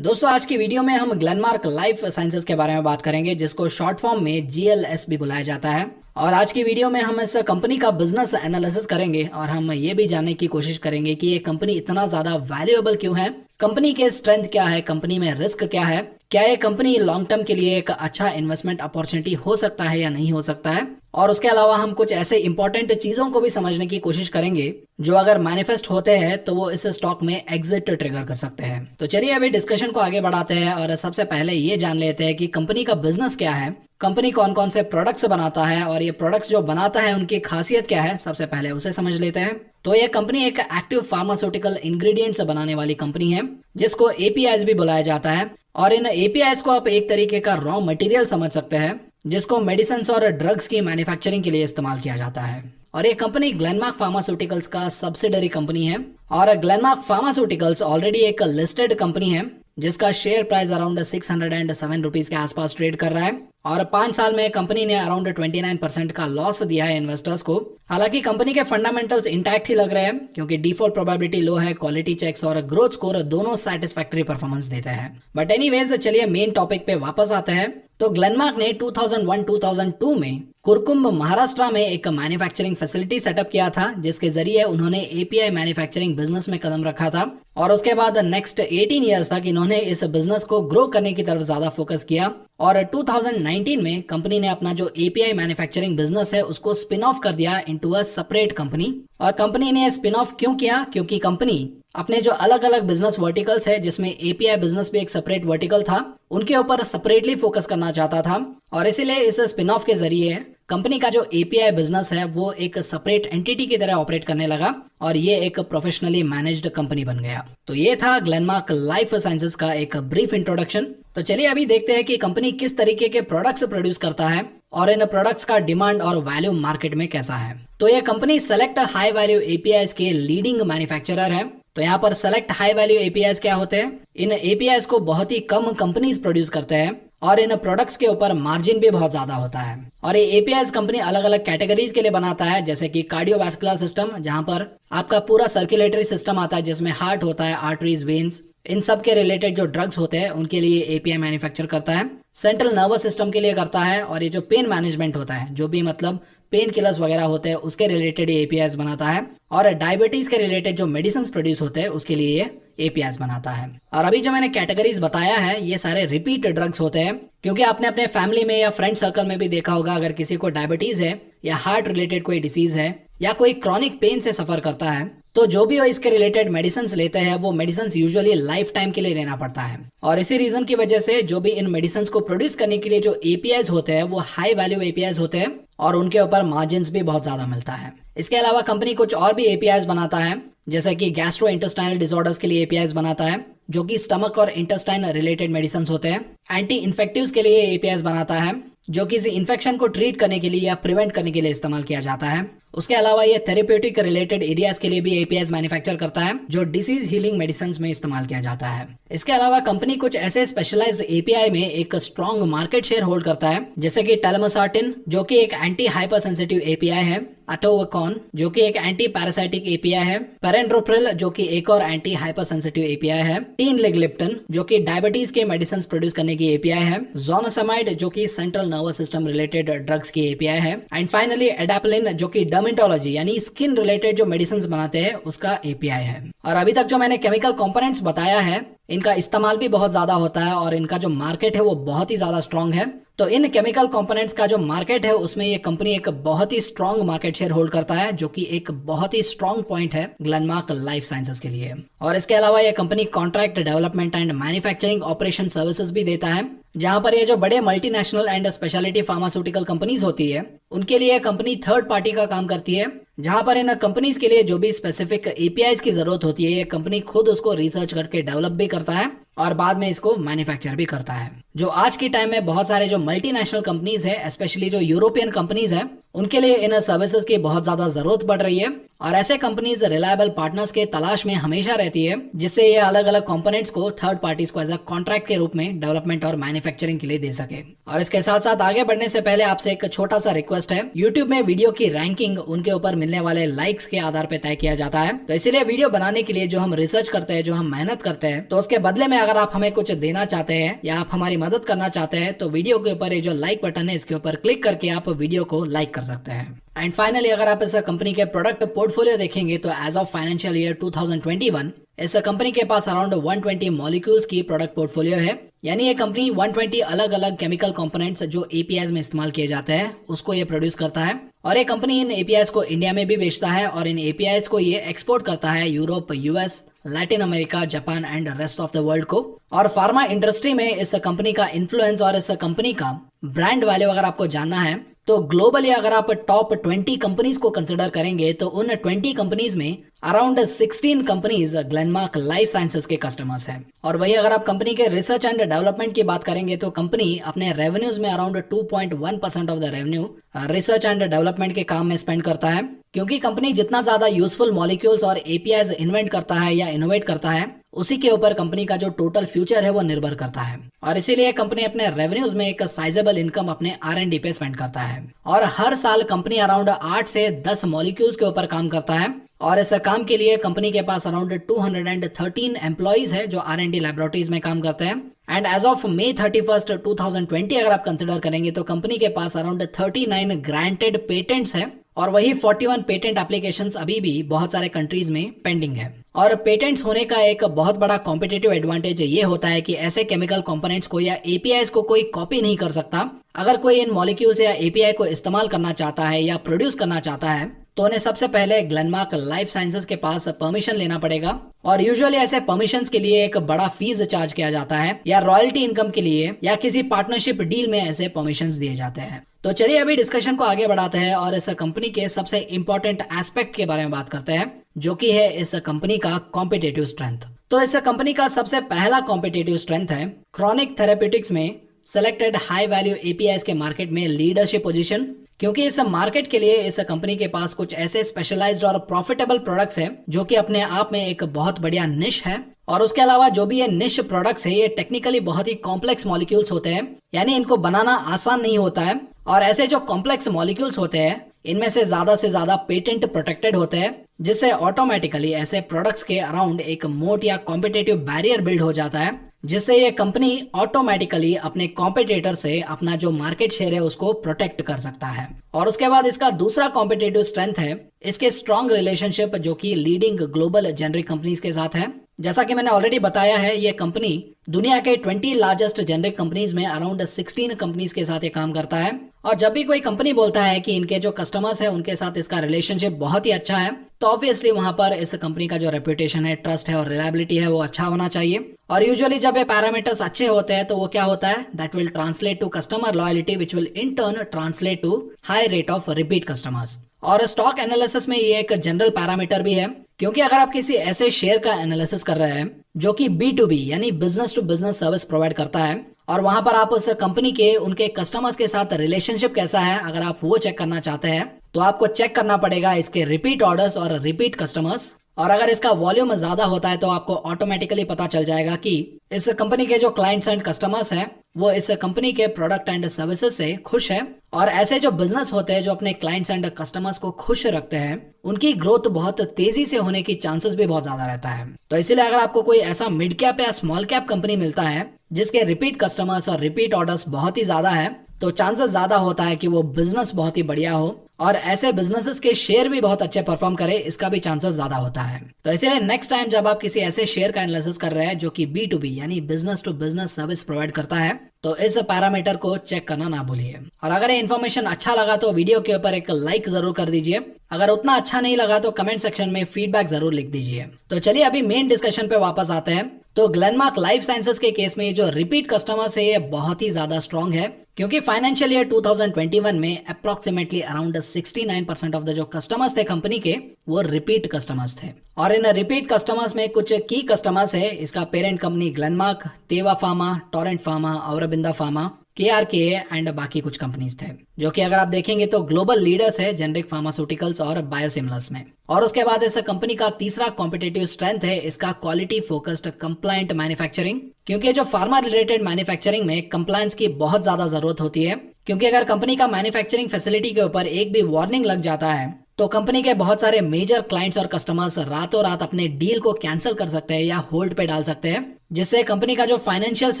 दोस्तों आज की वीडियो में हम ग्लेनमार्क लाइफ साइंसेज के बारे में बात करेंगे, जिसको शॉर्ट फॉर्म में जीएलएस भी बुलाया जाता है। और आज की वीडियो में हम इस कंपनी का बिजनेस एनालिसिस करेंगे और हम ये भी जानने की कोशिश करेंगे कि ये कंपनी इतना ज्यादा वैल्यूएबल क्यों है, कंपनी के स्ट्रेंथ क्या है, कंपनी में रिस्क क्या है, क्या ये कंपनी लॉन्ग टर्म के लिए एक अच्छा इन्वेस्टमेंट अपॉर्चुनिटी हो सकता है या नहीं हो सकता है। और उसके अलावा हम कुछ ऐसे इंपॉर्टेंट चीजों को भी समझने की कोशिश करेंगे जो अगर मैनिफेस्ट होते हैं तो वो इस स्टॉक में एग्जिट ट्रिगर कर सकते हैं। तो चलिए अभी डिस्कशन को आगे बढ़ाते हैं और सबसे पहले ये जान लेते हैं कि कंपनी का बिजनेस क्या है, कंपनी कौन कौन से प्रोडक्ट्स बनाता है और ये प्रोडक्ट्स जो बनाता है उनकी खासियत क्या है। सबसे पहले उसे समझ लेते हैं। तो ये कंपनी एक एक्टिव फार्मास्यूटिकल इंग्रेडिएंट्स बनाने वाली कंपनी है, जिसको एपीआईज भी बुलाया जाता है। और इन एपीआईज को आप एक तरीके का रॉ मटेरियल समझ सकते हैं, जिसको मेडिसिन और ड्रग्स की मैन्युफैक्चरिंग के लिए इस्तेमाल किया जाता है। और ये कंपनी ग्लेनमार्क फार्मास्यूटिकल्स का सब्सिडरी कंपनी है। और ग्लेनमार्क फार्मास्यूटिकल्स ऑलरेडी एक लिस्टेड कंपनी है, जिसका शेयर प्राइस अराउंड 607 रुपीज के आसपास ट्रेड कर रहा है। और 5 साल में कंपनी ने अराउंड 29% का लॉस दिया है इन्वेस्टर्स को। हालांकि कंपनी के फंडामेंटल्स इंटैक्ट ही लग रहे हैं, क्योंकि डिफॉल्ट प्रोबेबिलिटी लो है, क्वालिटी चेक्स और ग्रोथ स्कोर दोनों सैटिस्फैक्टरी परफॉर्मेंस देते हैं। बट एनीवेज चलिए मेन टॉपिक पे वापस आते हैं। तो ग्लेनमार्क ने 2001-2002 में कुरकुंभ महाराष्ट्र में एक मैन्युफैक्चरिंग फैसिलिटी सेटअप किया था, जिसके जरिए उन्होंने एपीआई मैन्युफैक्चरिंग बिजनेस में कदम रखा था। और उसके बाद नेक्स्ट 18 इयर्स तक इन्होंने इस बिजनेस को ग्रो करने की तरफ ज्यादा फोकस किया। और 2019 में कंपनी ने अपना जो एपीआई मैन्युफैक्चरिंग बिजनेस है उसको स्पिन ऑफ कर दिया इनटू अ सेपरेट कंपनी। और कंपनी ने स्पिन ऑफ क्यों किया? क्योंकि कंपनी अपने जो अलग अलग बिजनेस वर्टिकल्स है, जिसमें एपीआई बिजनेस भी एक सेपरेट वर्टिकल था, उनके ऊपर सेपरेटली फोकस करना चाहता था। और इसीलिए इस स्पिन ऑफ के जरिए कंपनी का जो एपीआई बिजनेस है वो एक सेपरेट एंटिटी की तरह ऑपरेट करने लगा और ये एक प्रोफेशनली मैनेज्ड कंपनी बन गया। तो ये था ग्लेनमार्क लाइफ साइंसेज का एक ब्रीफ इंट्रोडक्शन। तो चलिए अभी देखते हैं कि कंपनी किस तरीके के प्रोडक्ट्स प्रोड्यूस करता है और इन प्रोडक्ट्स का डिमांड और वैल्यू मार्केट में कैसा है। तो ये company select high value APIs के लीडिंग मैन्युफैक्चरर है। तो यहाँ पर सेलेक्ट हाई वैल्यू एपीआईज क्या होते हैं? इन एपीआईज को बहुत ही कम कंपनीज प्रोड्यूस करते हैं और इन प्रोडक्ट्स के ऊपर मार्जिन भी बहुत ज्यादा होता है। और ये एपीआईज कंपनी अलग अलग कैटेगरीज के लिए बनाता है, जैसे कि कार्डियोवास्कुलर सिस्टम, जहां पर आपका पूरा सर्कुलेटरी सिस्टम आता है, जिसमें हार्ट होता है, आर्टरीज, वेन्स, इन सब के रिलेटेड जो ड्रग्स होते हैं उनके लिए एपीआई मैन्युफैक्चर करता है। सेंट्रल नर्वस सिस्टम के लिए करता है। और ये जो पेन मैनेजमेंट होता है, जो भी मतलब पेन किलर्स वगैरह होते हैं, उसके रिलेटेड ये एपीआईज बनाता है। और डायबिटीज के रिलेटेड जो मेडिसिन प्रोड्यूस होते हैं उसके लिए ये एपीआईज बनाता है। और अभी जो मैंने कैटेगरीज बताया है ये सारे रिपीट ड्रग्स होते हैं, क्योंकि आपने अपने फैमिली में या फ्रेंड सर्कल में भी देखा होगा, अगर किसी को डायबिटीज है या हार्ट रिलेटेड कोई डिसीज है या कोई क्रॉनिक पेन से सफर करता है, तो जो भी वो इसके रिलेटेड मेडिसिन लेते हैं वो मेडिसिन यूजुअली लाइफ टाइम के लिए लेना पड़ता है। और इसी रीजन की वजह से जो भी इन मेडिसिन को प्रोड्यूस करने के लिए जो एपीआईज होते हैं वो हाई वैल्यू एपीआईज होते हैं और उनके ऊपर मार्जिन भी बहुत ज्यादा मिलता है। इसके अलावा कंपनी कुछ और भी एपीआईज बनाता है, जैसे कि गैस्ट्रो इंटेस्टाइनल डिसऑर्डर्स के लिए एपीआईज बनाता है, जो कि स्टमक और इंटेस्टाइन रिलेटेड मेडिसिन होते हैं। एंटी इन्फेक्टिव्स के लिए एपीआईज बनाता है, जो किसी इन्फेक्शन को ट्रीट करने के लिए या प्रिवेंट करने के लिए इस्तेमाल किया जाता है। उसके अलावा ये थेरेप्यूटिक रिलेटेड एरियाज के लिए भी एपीआईज मैन्युफैक्चर करता है, जो डिसीज हीलिंग मेडिसिन में इस्तेमाल किया जाता है। इसके अलावा कंपनी कुछ ऐसे स्पेशलाइज्ड एपीआई में एक स्ट्रॉन्ग मार्केट शेयर होल्ड करता है, जैसे कि टेलमसार्टिन, जो कि एक एंटी हाइपर सेंसिटिव एपीआई है, अटोवकॉन, जो कि एक एंटी पैरासाइटिक एपीआई है, पेरेंड्रोप्रिल, जो कि एक और एंटी हाइपर सेंसिटिव एपीआई है, टीनलिग्लिप्टन, जो कि डायबिटीज के मेडिसिन प्रोड्यूस करने की एपीआई है, जोनासामाइड, जो कि central nervous system related drugs की एपीआई है, एंड फाइनली एडाप्लिन, जो कि डर्मेटोलॉजी यानी स्किन रिलेटेड जो मेडिसिन बनाते हैं उसका एपीआई है। और अभी तक जो मैंने केमिकल कंपोनेंट्स बताया है, इनका इस्तेमाल भी बहुत ज्यादा होता है और इनका जो मार्केट है वो बहुत ही ज्यादा स्ट्रांग है। तो इन केमिकल कंपोनेंट्स का जो मार्केट है उसमें ये कंपनी एक बहुत ही स्ट्रांग मार्केट शेयर होल्ड करता है, जो कि एक बहुत ही स्ट्रांग पॉइंट है ग्लेनमार्क लाइफ साइंसेज के लिए। और इसके अलावा ये company contract development and manufacturing operation services भी देता है, जहां पर ये जो बड़े multinational and speciality pharmaceutical companies होती है उनके लिए कंपनी थर्ड पार्टी का काम करती है, जहां पर इन कंपनीज के लिए जो भी स्पेसिफिक एपीआईज की जरूरत होती है ये कंपनी खुद उसको रिसर्च करके डेवलप भी करता है और बाद में इसको मैन्युफैक्चर भी करता है। जो आज के टाइम में बहुत सारे जो मल्टीनेशनल कंपनीज है, स्पेशली जो यूरोपियन कंपनीज है, उनके लिए इन सर्विसेज की बहुत ज्यादा जरूरत पड़ रही है। और ऐसे कंपनीज रिलायबल पार्टनर्स के तलाश में हमेशा रहती है, जिससे ये अलग अलग कंपोनेंट्स को थर्ड पार्टीज को एज अ कॉन्ट्रैक्ट के रूप में डेवलपमेंट और मैन्युफैक्चरिंग के लिए दे सके। और इसके साथ साथ आगे बढ़ने से पहले आपसे एक छोटा सा रिक्वेस्ट है, यूट्यूब में वीडियो की रैंकिंग उनके ऊपर मिलने वाले लाइक्स के आधार पर तय किया जाता है। तो इसीलिए वीडियो बनाने के लिए जो हम रिसर्च करते हैं, जो हम मेहनत करते हैं, तो उसके बदले में अगर आप हमें कुछ देना चाहते हैं या आप हमारी मदद करना चाहते हैं तो वीडियो के ऊपर ये जो लाइक बटन है इसके ऊपर क्लिक करके आप वीडियो को लाइक कर सकते हैं। एंड फाइनली अगर आप इस कंपनी के प्रोडक्ट पोर्टफोलियो देखेंगे तो एज ऑफ फाइनेंशियल ईयर 2021 इस कंपनी के पास अराउंड 120 मॉलिक्यूल्स की प्रोडक्ट पोर्टफोलियो है। यानी ये कंपनी 120 अलग अलग केमिकल कंपोनेंट्स जो एपीआईज में इस्तेमाल किए जाते हैं उसको ये प्रोड्यूस करता है। और ये कंपनी इन एपीआईज को इंडिया में भी बेचता है और इन एपीआईज को ये एक्सपोर्ट करता है Europe, US, Latin America, Japan and rest of the world को। और फार्मा इंडस्ट्री में इस कंपनी का इन्फ्लुएंस और इस कंपनी का ब्रांड वैल्यू अगर आपको जानना है तो ग्लोबली अगर आप टॉप 20 कंपनीज को कंसिडर करेंगे तो उन 20 कंपनीज में around 16 companies Glenmark life sciences के कस्टमर्स हैं। और वही अगर आप कंपनी के रिसर्च एंड डेवलपमेंट की बात करेंगे तो कंपनी अपने रेवेन्यूज में around 2.1% of the revenue research and development के काम में स्पेंड करता है। क्योंकि कंपनी जितना ज्यादा यूजफुल मॉलिक्यूल्स और एपीआईज इन्वेंट करता है या इनोवेट करता है उसी के ऊपर कंपनी का जो टोटल फ्यूचर है वो निर्भर करता है। और इसीलिए कंपनी अपने रेवेन्यूज में एक साइजेबल इनकम अपने R&D पे स्पेंड करता है। और हर साल कंपनी अराउंड 8 से 10 मॉलिक्यूल्स के ऊपर काम करता है। और इस काम के लिए कंपनी के पास अराउंड 213 एम्प्लॉइज है जो R&D लैबोरेटरीज में काम करते हैं। एंड एज ऑफ May 31, 2020 अगर आप कंसिडर करेंगे तो कंपनी के पास अराउंड 39 ग्रांटेड पेटेंट्स है और वही 41 पेटेंट एप्लीकेशंस अभी भी बहुत सारे कंट्रीज में पेंडिंग है। और पेटेंट्स होने का एक बहुत बड़ा कॉम्पिटिटिव एडवांटेज ये होता है कि ऐसे केमिकल कंपोनेंट्स को या एपीआईज को कोई कॉपी नहीं कर सकता। अगर कोई इन मॉलिक्यूल्स या एपीआई को इस्तेमाल करना चाहता है या प्रोड्यूस करना चाहता है तो उन्हें सबसे पहले ग्लेनमार्क लाइफ साइंसेज के पास परमिशन लेना पड़ेगा। और यूजुअली ऐसे परमिशंस के लिए एक बड़ा फीस चार्ज किया जाता है या रॉयल्टी इनकम के लिए या किसी पार्टनरशिप डील में ऐसे परमिशंस दिए जाते हैं। तो चलिए अभी डिस्कशन को आगे बढ़ाते हैं और इस कंपनी के सबसे इंपॉर्टेंट एस्पेक्ट के बारे में बात करते हैं जो कि है इस कंपनी का कॉम्पिटिटिव स्ट्रेंथ। तो इस कंपनी का सबसे पहला कॉम्पिटिटिव स्ट्रेंथ है क्रॉनिक थेरेप्यूटिक्स में सिलेक्टेड हाई वैल्यू एपीआईज के मार्केट में लीडरशिप पोजीशन। क्योंकि इस मार्केट के लिए इस कंपनी के पास कुछ ऐसे स्पेशलाइज्ड और प्रॉफिटेबल प्रोडक्ट्स हैं जो कि अपने आप में एक बहुत बढ़िया निश है। और उसके अलावा जो भी ये निश प्रोडक्ट्स है ये टेक्निकली बहुत ही कॉम्प्लेक्स मॉलिक्यूल्स होते हैं, यानी इनको बनाना आसान नहीं होता है। और ऐसे जो कॉम्प्लेक्स मॉलिक्यूल्स होते हैं इनमें से ज्यादा पेटेंट प्रोटेक्टेड होते हैं, जिससे ऑटोमेटिकली ऐसे प्रोडक्ट्स के अराउंड एक मोट या कॉम्पिटिटिव बैरियर बिल्ड हो जाता है, जिससे ये कंपनी ऑटोमेटिकली अपने कॉम्पिटिटर से अपना जो मार्केट शेयर है उसको प्रोटेक्ट कर सकता है। और उसके बाद इसका दूसरा कॉम्पिटिटिव स्ट्रेंथ है इसके स्ट्रॉन्ग रिलेशनशिप जो कि लीडिंग ग्लोबल जेनरिक कंपनीज के साथ है। जैसा कि मैंने ऑलरेडी बताया है ये कंपनी दुनिया के 20 लार्जेस्ट जेनरिक कंपनीज में अराउंड 16 कंपनीज के साथ ये काम करता है। और जब भी कोई कंपनी बोलता है कि इनके जो कस्टमर्स है उनके साथ इसका रिलेशनशिप बहुत ही अच्छा है तो ऑब्वियसली वहां पर इस कंपनी का जो रेपुटेशन है, ट्रस्ट है और रिलायबिलिटी है वो अच्छा होना चाहिए। और यूजुअली जब ये पैरामीटर्स अच्छे होते हैं तो वो क्या होता है, that will translate to customer loyalty which will in turn translate to high rate of repeat customers. और स्टॉक एनालिसिस में ये एक जनरल पैरामीटर भी है, क्योंकि अगर आप किसी ऐसे शेयर का एनालिसिस कर रहे हैं जो कि B2B यानी business to business service provide करता है और वहां पर आप उस कंपनी के उनके कस्टमर्स के साथ रिलेशनशिप कैसा है अगर आप वो चेक करना चाहते हैं तो आपको चेक करना पड़ेगा इसके रिपीट ऑर्डर्स और रिपीट कस्टमर्स। और अगर इसका वॉल्यूम ज्यादा होता है तो आपको ऑटोमेटिकली पता चल जाएगा कि इस कंपनी के जो क्लाइंट्स एंड कस्टमर्स हैं वो इस कंपनी के प्रोडक्ट एंड सर्विसेज से खुश है। और ऐसे जो बिजनेस होते हैं जो अपने क्लाइंट्स एंड कस्टमर्स को खुश रखते हैं उनकी ग्रोथ बहुत तेजी से होने की चांसेस भी बहुत ज्यादा रहता है। तो इसीलिए अगर आपको कोई ऐसा मिड कैप या स्मॉल कैप कंपनी मिलता है जिसके रिपीट कस्टमर्स और रिपीट ऑर्डर्स बहुत ही ज्यादा है तो चांसेस ज्यादा होता है कि वो बिजनेस बहुत ही बढ़िया हो और ऐसे बिजनेसेस के शेयर भी बहुत अच्छे परफॉर्म करे, इसका भी चांसेस ज्यादा होता है। तो इसीलिए नेक्स्ट टाइम जब आप किसी ऐसे शेयर का एनालिसिस कर रहे हैं जो कि B2B यानी business to business service provide करता है तो इस पैरामीटर को चेक करना ना भूलिए। और अगर ये इन्फॉर्मेशन अच्छा लगा तो वीडियो के ऊपर एक लाइक जरूर कर दीजिए। अगर उतना अच्छा नहीं लगा तो कमेंट सेक्शन में फीडबैक जरूर लिख दीजिए। तो चलिए अभी मेन डिस्कशन पे वापस आते हैं। तो ग्लेनमार्क लाइफ साइंसेज के केस में जो रिपीट कस्टमर्स है ये बहुत ही ज्यादा स्ट्रॉन्ग है, क्योंकि फाइनेंशियल ईयर 2021 में अप्रोक्सीमेटली अराउंड 69% ऑफ द जो कस्टमर्स थे कंपनी के वो रिपीट कस्टमर्स थे। और इन रिपीट कस्टमर्स में कुछ की कस्टमर्स है इसका parent company Glenmark, Teva pharma, Torrent pharma, Aurobindo pharma, KRKA and बाकी कुछ कंपनीज थे जो कि अगर आप देखेंगे तो ग्लोबल लीडर्स है जेनरिक फार्मास्यूटिकल्स और बायोसिमिलर्स में। और उसके बाद इस कंपनी का तीसरा कॉम्पिटिटिव स्ट्रेंथ है इसका क्वालिटी फोकस्ड कंप्लायंट मैन्युफैक्चरिंग, क्योंकि जो फार्मा रिलेटेड मैन्युफैक्चरिंग में कंप्लायंस की बहुत ज्यादा जरूरत होती है। क्योंकि अगर कंपनी का मैन्युफैक्चरिंग फैसिलिटी के ऊपर एक भी वार्निंग लग जाता है तो कंपनी के बहुत सारे मेजर क्लाइंट्स और कस्टमर्स रातों रात अपने डील को कैंसिल कर सकते हैं या होल्ड पे डाल सकते हैं, जिससे कंपनी का जो फाइनेंशियल्स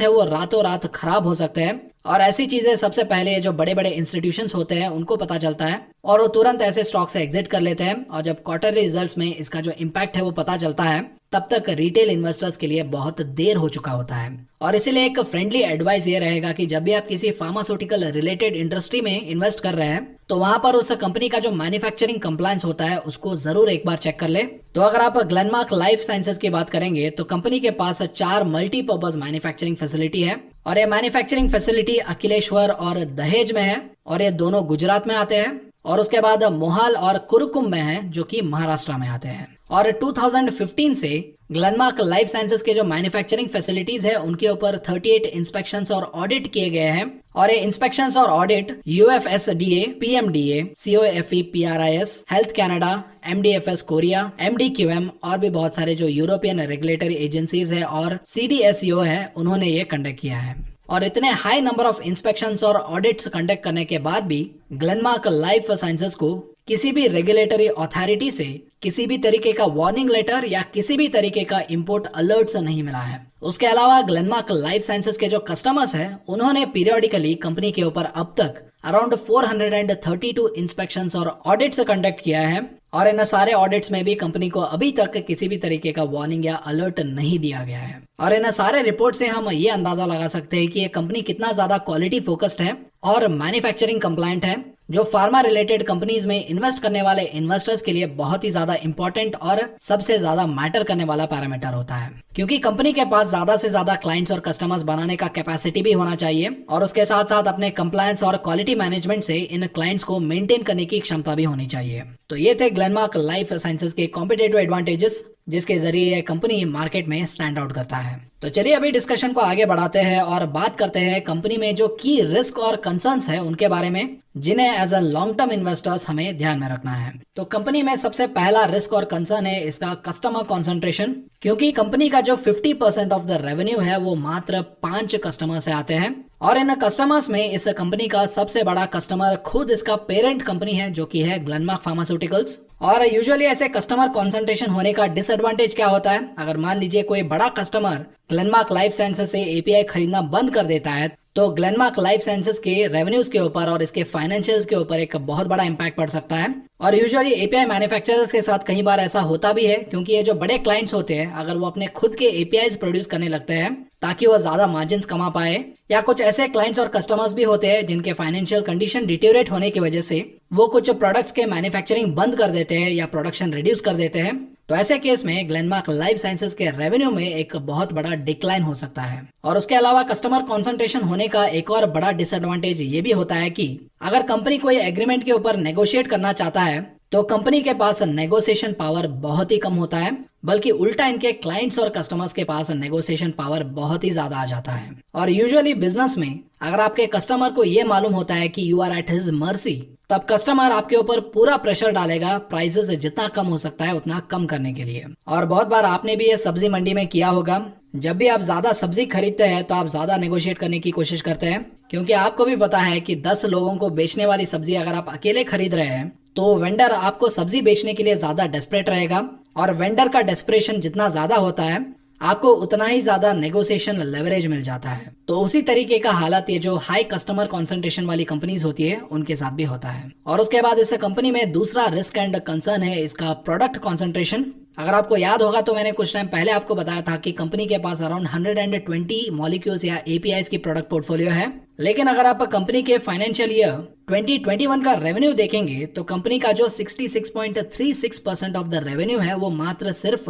है वो रातों रात खराब हो सकते हैं। और ऐसी चीजें सबसे पहले जो बड़े बड़े इंस्टीट्यूशंस होते हैं उनको पता चलता है और वो तुरंत ऐसे स्टॉक से एग्जिट कर लेते हैं। और जब क्वार्टरली रिजल्ट्स में इसका जो इम्पैक्ट है वो पता चलता है, तब तक रिटेल इन्वेस्टर्स के लिए बहुत देर हो चुका होता है। और इसीलिए एक फ्रेंडली एडवाइस ये रहेगा कि जब भी आप किसी फार्मास्यूटिकल रिलेटेड इंडस्ट्री में इन्वेस्ट कर रहे हैं तो वहां पर उस कंपनी का जो मैन्युफैक्चरिंग कंप्लायंस होता है उसको जरूर एक बार चेक कर ले। तो अगर आप ग्लेनमार्क लाइफ साइंसेज की बात करेंगे तो कंपनी के पास 4 मल्टीपर्पज मैन्युफैक्चरिंग फैसिलिटी है और ये मैन्युफैक्चरिंग फैसिलिटी अखिलेश्वर और दहेज में है और ये दोनों गुजरात में आते हैं। और उसके बाद मोहाल और कुरुकुम में है जो कि महाराष्ट्र में आते हैं। और 2015 से ग्लेनमार्क लाइफ साइंसेज के जो मैन्युफैक्चरिंग फैसिलिटीज है उनके ऊपर 38 इंस्पेक्शंस और ऑडिट किए गए हैं। और ये इंस्पेक्शंस और audit UFSDA, PMDA, COFE, PRIS, health Canada, MDFS Korea, MDQM और भी बहुत सारे जो यूरोपियन रेगुलेटरी एजेंसीज है और CDSCO है उन्होंने ये कंडक्ट किया है। और इतने हाई नंबर ऑफ इंस्पेक्शंस और ऑडिट्स कंडक्ट करने के बाद भी ग्लेनमार्क लाइफ साइंसेज को किसी भी रेगुलेटरी अथॉरिटी से किसी भी तरीके का वार्निंग लेटर या किसी भी तरीके का इंपोर्ट अलर्ट्स नहीं मिला है। उसके अलावा ग्लेनमार्क लाइफ साइंसेज के जो कस्टमर्स हैं उन्होंने पीरियोडिकली कंपनी के ऊपर अब तक अराउंड 432 इंस्पेक्शंस और ऑडिट्स कंडक्ट किया है। और इन सारे ऑडिट्स में भी कंपनी को अभी तक किसी भी तरीके का वार्निंग या अलर्ट नहीं दिया गया है। और इन सारे रिपोर्ट से हम ये अंदाजा लगा सकते हैं कि ये कंपनी कितना ज्यादा क्वालिटी फोकस्ड है और मैन्युफैक्चरिंग कंप्लायंट है, जो फार्मा रिलेटेड कंपनीज में इन्वेस्ट करने वाले इन्वेस्टर्स के लिए बहुत ही ज्यादा इंपॉर्टेंट और सबसे ज्यादा मैटर करने वाला पैरामीटर होता है। क्योंकि कंपनी के पास ज्यादा से ज्यादा क्लाइंट्स और कस्टमर्स बनाने का कैपेसिटी भी होना चाहिए और उसके साथ साथ अपने कंप्लायंस और क्वालिटी मैनेजमेंट से इन क्लाइंट्स को मेंटेन करने की क्षमता भी होनी चाहिए। तो ये थे ग्लेनमार्क लाइफ साइंसेज के कॉम्पिटिटिव एडवांटेजेस जिसके जरिए ये कंपनी मार्केट में स्टैंड आउट करता है। तो चलिए अभी डिस्कशन को आगे बढ़ाते हैं और बात करते हैं कंपनी में जो की रिस्क और कंसर्न्स है उनके बारे में, जिन्हें as a long term investors हमें ध्यान में रखना है। तो कंपनी में सबसे पहला रिस्क और कंसर्न है इसका कस्टमर कॉन्सेंट्रेशन, क्योंकि कंपनी का जो 50% ऑफ द रेवेन्यू है वो मात्र 5 कस्टमर से आते हैं। और इन कस्टमर्स में इस कंपनी का सबसे बड़ा कस्टमर खुद इसका पेरेंट कंपनी है जो कि है ग्लेनमार्क फार्मास्यूटिकल्स। और यूजुअली ऐसे कस्टमर कॉन्सेंट्रेशन होने का डिसएडवांटेज क्या होता है, अगर मान लीजिए कोई बड़ा कस्टमर ग्लेनमार्क लाइफ साइंसेज से API खरीदना बंद कर देता है तो ग्लेनमार्क लाइफ साइंसेज के रेवेन्यूज के ऊपर और इसके फाइनेंशियल्स के ऊपर एक बहुत बड़ा इंपैक्ट पड़ सकता है। और यूजुअली API मैन्युफैक्चरर्स के साथ कई बार ऐसा होता भी है, क्योंकि ये जो बड़े क्लाइंट्स होते हैं अगर वो अपने खुद के APIs प्रोड्यूस करने लगते हैं ताकि वो ज्यादा मार्जिन कमा पाए, या कुछ ऐसे क्लाइंट्स और कस्टमर्स भी होते हैं जिनके फाइनेंशियल कंडीशन डिटेरियोरेट होने की वजह से वो कुछ प्रोडक्ट्स के मैन्युफैक्चरिंग बंद कर देते हैं या प्रोडक्शन रिड्यूस कर देते हैं, तो ऐसे केस में ग्लेनमार्क लाइफ साइंसेज के रेवेन्यू में एक बहुत बड़ा डिक्लाइन हो सकता है। और उसके अलावा कस्टमर कॉन्सेंट्रेशन होने का एक और बड़ा डिसएडवांटेज ये भी होता है कि अगर कंपनी कोई एग्रीमेंट के ऊपर नेगोशिएट करना चाहता है तो कंपनी के पास नेगोशिएशन पावर बहुत ही कम होता है, बल्कि उल्टा इनके क्लाइंट्स और कस्टमर्स के पास नेगोशिएशन पावर बहुत ही ज्यादा आ जाता है। और यूजुअली बिजनेस में अगर आपके कस्टमर को ये मालूम होता है कि you are at his mercy, तब कस्टमर आपके ऊपर पूरा प्रेशर डालेगा प्राइसेस जितना कम हो सकता है उतना कम करने के लिए। और बहुत बार आपने भी ये सब्जी मंडी में किया होगा, जब भी आप ज्यादा सब्जी खरीदते हैं तो आप ज्यादा नेगोशिएट करने की कोशिश करते हैं, क्योंकि आपको भी पता है कि 10 लोगों को बेचने वाली सब्जी अगर आप अकेले खरीद रहे हैं तो वेंडर आपको सब्जी बेचने के लिए ज्यादा डेस्परेट रहेगा। और वेंडर का डेस्परेशन जितना ज्यादा होता है आपको उतना ही ज्यादा नेगोशिएशन लेवरेज मिल जाता है। तो उसी तरीके का हालत ये जो हाई कस्टमर कॉन्सेंट्रेशन वाली कंपनीज होती है उनके साथ भी होता है। और उसके बाद इस कंपनी में दूसरा रिस्क एंड कंसर्न है इसका प्रोडक्ट कॉन्सेंट्रेशन। अगर आपको याद होगा तो मैंने कुछ टाइम पहले आपको बताया था कि कंपनी के पास अराउंड 120 मॉलिक्यूल्स या APIs की प्रोडक्ट पोर्टफोलियो है। लेकिन अगर आप कंपनी के फाइनेंशियल ईयर 2021 का रेवेन्यू देखेंगे तो कंपनी का जो 66.36% ऑफ द रेवेन्यू है वो मात्र सिर्फ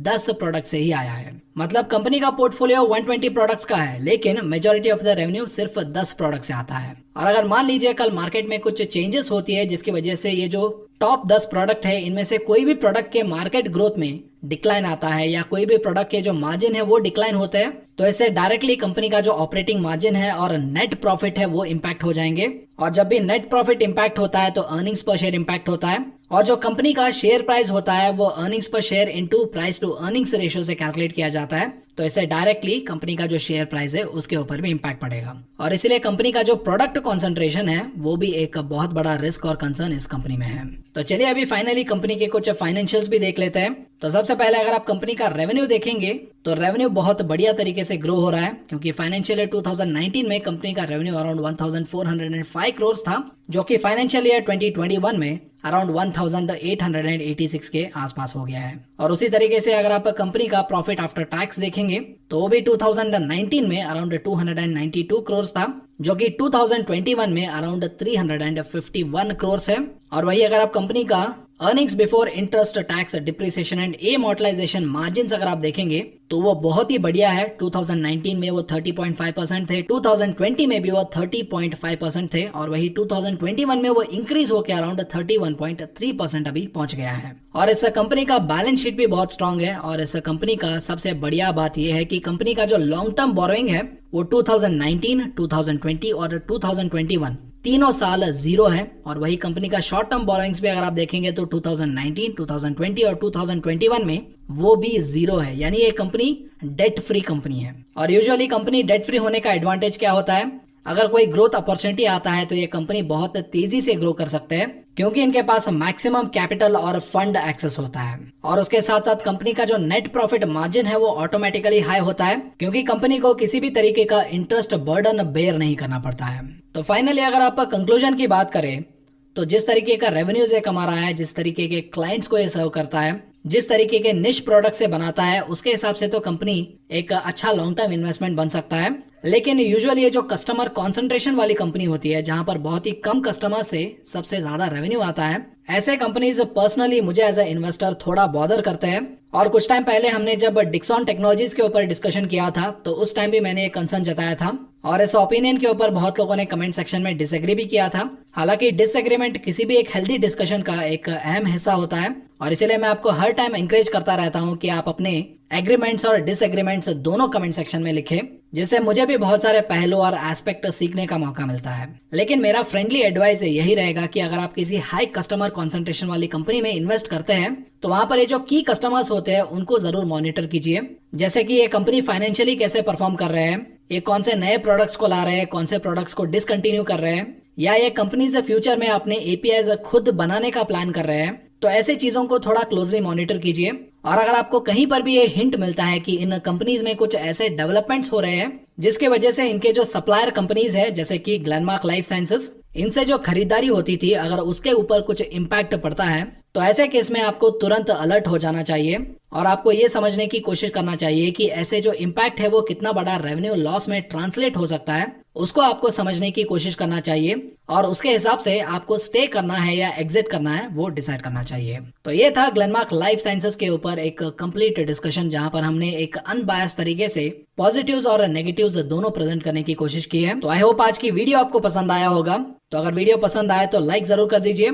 10 प्रोडक्ट से ही आया है। मतलब कंपनी का पोर्टफोलियो 120 प्रोडक्ट्स का है, लेकिन मेजॉरिटी ऑफ द रेवेन्यू सिर्फ 10 प्रोडक्ट से आता है। और अगर मान लीजिए कल मार्केट में कुछ चेंजेस होती है जिसकी वजह से ये जो टॉप 10 प्रोडक्ट है इनमें से कोई भी प्रोडक्ट के मार्केट ग्रोथ में डिक्लाइन आता है या कोई भी प्रोडक्ट के जो मार्जिन है वो डिक्लाइन होते हैं, तो इससे डायरेक्टली कंपनी का जो ऑपरेटिंग मार्जिन है और नेट प्रॉफिट है वो इम्पैक्ट हो जाएंगे। और जब भी नेट प्रॉफिट इम्पैक्ट होता है तो अर्निंग्स पर शेयर इम्पैक्ट होता है। और जो कंपनी का शेयर प्राइस होता है वो earnings per share into price to earnings ratio से कैलकुलेट किया जाता है, तो इससे डायरेक्टली कंपनी का जो शेयर प्राइस है उसके ऊपर भी इम्पैक्ट पड़ेगा। और इसीलिए कंपनी का जो प्रोडक्ट कॉन्सेंट्रेशन है वो भी एक बहुत बड़ा रिस्क और कंसर्न इस कंपनी में है। तो चलिए अभी फाइनली कंपनी के कुछ फाइनेंशियल्स भी देख लेते हैं। तो सबसे पहले अगर आप कंपनी का रेवेन्यू देखेंगे तो रेवेन्यू बहुत बढ़िया तरीके से ग्रो हो रहा है, क्योंकि फाइनेंशियल ईयर 2019 में कंपनी का रेवेन्यू अराउंड 1405 करोड़ था, जो कि फाइनेंशियल ईयर 2021 में अराउंड 1886 के आसपास हो गया है। और उसी तरीके से अगर आप कंपनी का प्रॉफिट आफ्टर टैक्स देखेंगे तो वो भी 2019 में अराउंड 292 करोड़ था, जो कि 2021 में अराउंड 351 करोड़ है। और वही अगर आप कंपनी का earnings before interest tax depreciation and amortisation margins अगर आप देखेंगे तो वो बहुत ही बढ़िया है। 2019 में वो 30.5% थे, 2020 में भी वो 30.5% थे, और वही 2021 में वो इंक्रीज होकर अराउंड 31.3% अभी पहुंच गया है। और इस कंपनी का बैलेंस शीट भी बहुत स्ट्रांग है। और इस कंपनी का सबसे बढ़िया बात यह है कि कंपनी का जो लॉन्ग टर्म बोरोइंग है वो 2019, 2020 और 2021 तीनों साल जीरो है। और वही कंपनी का शॉर्ट टर्म बोरोइंग्स भी अगर आप देखेंगे तो 2019, 2020 और 2021 में वो भी जीरो है, यानी ये कंपनी डेट फ्री कंपनी है। और यूजुअली कंपनी डेट फ्री होने का एडवांटेज क्या होता है, अगर कोई ग्रोथ अपॉर्चुनिटी आता है तो ये कंपनी बहुत तेजी से ग्रो कर सकते हैं, क्योंकि इनके पास मैक्सिमम कैपिटल और फंड एक्सेस होता है। और उसके साथ साथ कंपनी का जो नेट प्रॉफिट मार्जिन है वो ऑटोमेटिकली हाई होता है, क्योंकि कंपनी को किसी भी तरीके का इंटरेस्ट बर्डन बेयर नहीं करना पड़ता है। तो फाइनली अगर आप कंक्लूजन की बात करें तो जिस तरीके का रेवेन्यूज ये कमा रहा है, जिस तरीके के क्लाइंट्स को ये सर्व करता है, जिस तरीके के निश प्रोडक्ट से बनाता है, उसके हिसाब से तो कंपनी एक अच्छा लॉन्ग टर्म इन्वेस्टमेंट बन सकता है। लेकिन यूजुअली ये जो कस्टमर कॉन्सेंट्रेशन वाली कंपनी होती है, जहां पर बहुत ही कम कस्टमर से सबसे ज्यादा रेवेन्यू आता है, ऐसे कंपनीज पर्सनली मुझे एज ए इन्वेस्टर थोड़ा बॉदर करते हैं। और कुछ टाइम पहले हमने जब डिक्सॉन टेक्नोलॉजीज के ऊपर डिस्कशन किया था तो उस टाइम भी मैंने एक कंसर्न जताया था, और इस ओपिनियन के ऊपर बहुत लोगों ने कमेंट सेक्शन में डिसएग्री भी किया था। हालांकि डिसएग्रीमेंट किसी भी एक हेल्दी डिस्कशन का एक अहम हिस्सा होता है, और इसीलिए मैं आपको हर टाइम एंकरेज करता रहता हूं कि आप अपने एग्रीमेंट्स और डिसएग्रीमेंट्स दोनों कमेंट सेक्शन में लिखें, जिससे मुझे भी बहुत सारे पहलू और एस्पेक्ट सीखने का मौका मिलता है। लेकिन मेरा फ्रेंडली एडवाइस यही रहेगा कि अगर आप किसी हाई कस्टमर कॉन्सेंट्रेशन वाली कंपनी में इन्वेस्ट करते हैं तो वहां पर ये जो की कस्टमर्स होते हैं उनको जरूर मॉनिटर कीजिए, जैसे कि ये कंपनी फाइनेंशियली कैसे परफॉर्म कर रहे हैं, ये कौन से नए प्रोडक्ट्स को ला रहे हैं, कौन से प्रोडक्ट्स को डिसकंटिन्यू कर रहे हैं, या ये कंपनीज फ्यूचर में अपने एपीआईज खुद बनाने का प्लान कर रहे हैं। तो ऐसे चीजों को थोड़ा क्लोजली मॉनिटर कीजिए। और अगर आपको कहीं पर भी ये हिंट मिलता है कि इन कंपनीज में कुछ ऐसे डेवलपमेंट्स हो रहे हैं जिसके वजह से इनके जो सप्लायर कंपनीज है जैसे कि ग्लेनमार्क लाइफ साइंसेस, इनसे जो खरीदारी होती थी, अगर उसके ऊपर कुछ इम्पैक्ट पड़ता है तो ऐसे केस में आपको तुरंत अलर्ट हो जाना चाहिए और आपको ये समझने की कोशिश करना चाहिए कि ऐसे जो इम्पैक्ट है वो कितना बड़ा रेवेन्यू लॉस में ट्रांसलेट हो सकता है, उसको आपको समझने की कोशिश करना चाहिए और उसके हिसाब से आपको स्टे करना है या एग्जिट करना है वो डिसाइड करना चाहिए। तो ये था ग्लेनमार्क लाइफ साइंसेस के ऊपर एक कंप्लीट डिस्कशन, जहां पर हमने एक अनबायस तरीके से पॉजिटिव्स और नेगेटिव्स दोनों प्रेजेंट करने की कोशिश की है। तो आई होप आज की वीडियो आपको पसंद आया होगा। तो अगर वीडियो पसंद आए तो लाइक जरूर कर दीजिए।